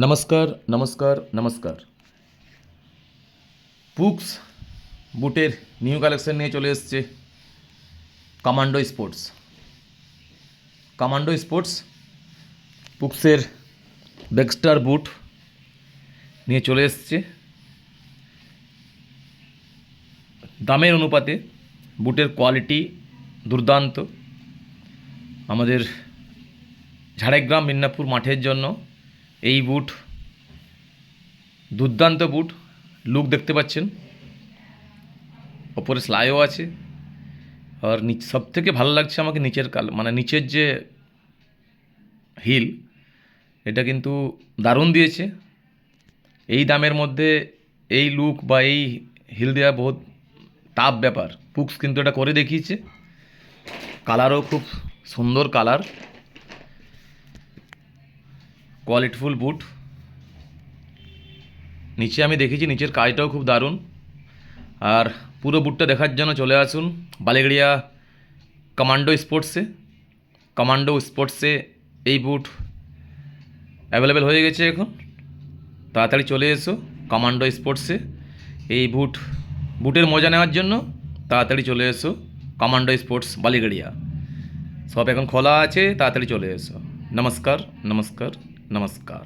নমস্কার নমস্কার নমস্কার। পুক্স বুটের নিউ কালেকশন নিয়ে চলে এসছে কমান্ডো স্পোর্টস। কমান্ডো স্পোর্টস পুক্সের বেগস্টার বুট নিয়ে চলে এসছে। দামের অনুপাতে বুটের কোয়ালিটি দুর্দান্ত। আমাদের ঝাড়গ্রাম মিদনাপুর মাঠের জন্য এই বুট দুর্দান্ত বুট। লুক দেখতে পাচ্ছেন, ওপরে স্লাইও আছে। আর সব থেকে ভালো লাগছে আমাকে নিচের নিচের যে হিল, এটা কিন্তু দারুণ দিয়েছে। এই দামের মধ্যে এই লুক বা এই হিল দেওয়া বহুত টাফ ব্যাপার। পুক্স কিন্তু এটা করে দেখিয়েছে। কালারও খুব সুন্দর কালার, কোয়ালিটিফুল বুট। নিচে আমি দেখেছি, নিচের কাজটাও খুব দারুণ। আর পুরো বুটটা দেখার জন্য চলে আসুন বালিগড়িয়া কমান্ডো স্পোর্টসে। কমান্ডো স্পোর্টসে এই বুট অ্যাভেলেবেল হয়ে গেছে এখন। তাড়াতাড়ি চলে এসো কমান্ডো স্পোর্টসে এই বুটের মজা নেওয়ার জন্য। তাড়াতাড়ি চলে এসো কমান্ডো স্পোর্টস বালিগড়িয়া। সব এখন খোলা আছে, তাড়াতাড়ি চলে এসো। নমস্কার নমস্কার নমস্কার।